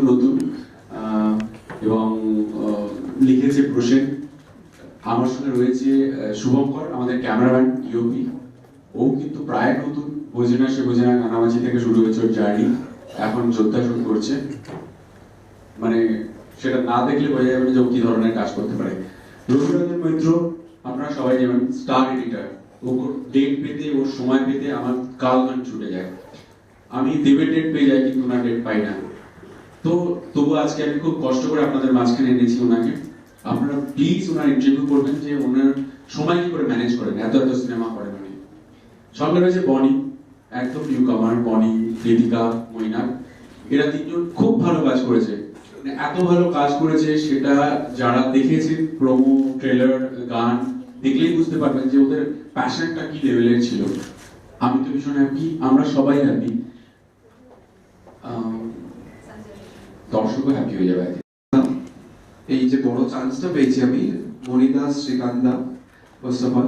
নতুন এবং লিখেছে প্রসেন। আমার সঙ্গে রয়েছে শুভঙ্কর, আমাদের ক্যামেরাম্যান ইউপি। ও কিন্তু প্রায় নতুন, বোঝে না সে বোঝে না কানামাছি থেকে শুরু হয়েছে ওর জার্নি, এখন যোদ্ধা শুরু করছে। মানে সেটা না দেখলে বোঝা যাবে যে ও কি ধরনের কাজ করতে পারে। রবিরঞ্জন মৈত্র আপনারা সবাই জানেন, স্টার এডিটর। ও ডেট পেতে, ওর সময় পেতে আমার কালঘান ছুটে যায়। আমি দেবের ডেট পেয়ে যাই কিন্তু ওনার ডেট পাই না। তো তবু আজকে আমি খুব কষ্ট করে আপনাদের মাঝখানে এনেছি ওনাকে। আপনারা প্লিজ ওনার ইন্টারভিউ করবেন যে ওনার সময় কি করে ম্যানেজ করেন, এত এত সিনেমা করেন উনি। সঙ্গে রয়েছে বনি, একদম নিউ কামার। বনি, কৃতিকা, মৈনাক, এরা তিনজন খুব ভালো কাজ করেছে। এত ভালো কাজ করেছে সেটা যারা দেখেছে প্রোমো, ট্রেলার, গান দেখলেই বুঝতে পারবেন যে ওদের প্যাশনটা কি লেভেলের ছিল। আমি তো ভীষণ হ্যাপি, আমরা সবাই হ্যাপি, দর্শকও হ্যাপি হয়ে যাবে। এই যে বড় চান্সটা পেয়েছি আমি, মনিদা, শ্রীকান্দা, first of all.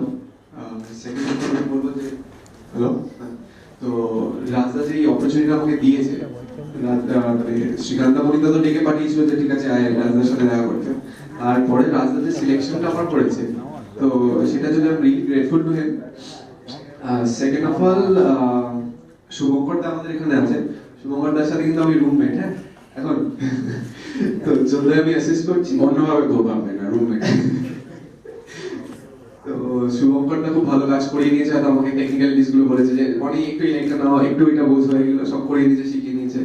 Second of all বলবো যে হ্যালো, তো রাজদা যে এই অপরচুনিটি আমাকে দিয়েছে, মানে শ্রীকান্দা, মনিদা তো ডেকে পাঠিয়েছিল যে ঠিক আছে আয় রাজদার সাথে দেখা করতে। আর পরে রাজদা যে সিলেকশনটা আমার করেছে, তো সেটার জন্য আমি really grateful to him. Second of all, Shubhankar da আমাদের এখানে আছে। শুভঙ্কর দার সাথে কিন্তু আমি রুমমেট। হ্যাঁ, এখন তো জন্য আমি অ্যাসিস্ট করছি, অন্যভাবে তো পাবে না, রুমমেট। তো শুভঙ্করটা খুব ভালো কাজ করিয়ে নিয়েছে, আর আমাকে টেকনিক্যাল ডিসগুলো বলেছে যে অনেক একটু এটা নাও, একটু এটা বোঝো, এগুলো সব করিয়ে নিয়েছে, শিখিয়ে নিয়েছে।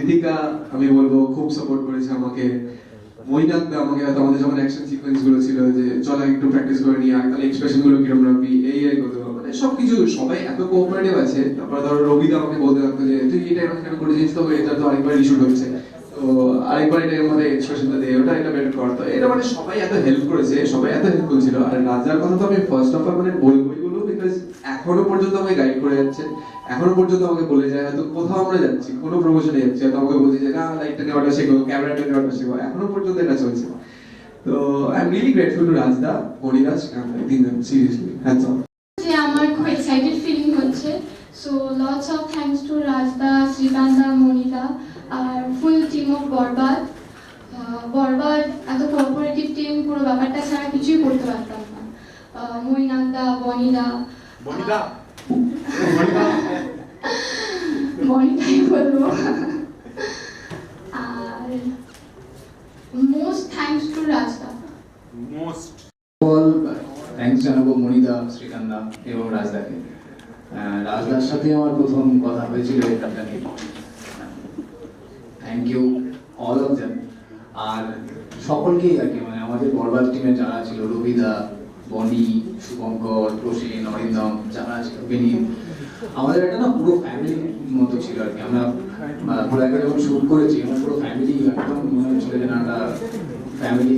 ঋতিকা আমি বলবো খুব সাপোর্ট করেছে আমাকে। মৈনাক দা আমাকে হয়তো আমাদের যখন অ্যাকশন সিকোয়েন্স গুলো ছিল যে চলো একটু প্র্যাকটিস করে নিই, আর তাহলে এক্সপ্রেশন গুলো কিরকম রাখবি, এই করতে পারবো, মানে সবকিছু সবাই এত কোঅপারেটিভ আছে। তারপরে ধরো রবিদা আমাকে বলতে থাকতো যে তুই এটা এরকম কেন করেছিস, তো এটা তো আরেকবার ইস্যু হচ্ছে, তো আরেকবার এটা এর মধ্যে এক্সপ্রেশনটা দে, ওটা এটা বেটার কর। তো এটা মানে সবাই এত হেল্প করেছে, সবাই এত হেল্পফুল ছিল। আর রাজার কথা তো আমি ফার্স্ট অফ অল মানে বলবোই বলবো, বিকজ এখনো পর্যন্ত আমাকে গাইড করে যাচ্ছে, এখনো পর্যন্ত আমাকে বলে যায়, হয়তো কোথাও আমরা যাচ্ছি, কোনো প্রমোশনে যাচ্ছি, হয়তো আমাকে বলছে যে না লাইটটা নেওয়াটা শেখো, ক্যামেরাটা নেওয়াটা শেখো, এখনো পর্যন্ত এটা চলছে। তো I am really grateful to রাজদা, মনিরাজ, তিনজন, সিরিয়াসলি হ্যাটস অফ। যে আমার খুব এক্সাইটেড ফিলিং হচ্ছে। So lots of thanks to রাজদা, শ্রীকান্দা, মনিদা আর full team of Barbaad. Barbaad এত কোঅপারেটিভ টিম, পুরো ব্যাপারটা ছাড়া কিছুই করতে পারতাম না। মৈনাকদা, বনিদাই বলবো। আর most thanks to Rajda. Thanks জানাবো মনিদা, শ্রীকান্দা এবং রাজদাকে। রাজদার সাথে আমার প্রথম কথা হয়েছিল এটা নিয়ে। Thank you all of them. আর সকলকেই আর কি, মানে আমাদের বরবাদ টিমে যারা ছিল, রবিদা, বনি, শুভঙ্কর, প্রসেন, অরিন্দম, যারা ছিল, বিনীত, আমাদের একটা না পুরো ফ্যামিলির মতো ছিল আর কি। আমরা পুরো একটা যখন শুট করেছি, আমার পুরো ফ্যামিলি একদম মনে হচ্ছিল যে না একটা ফ্যামিলি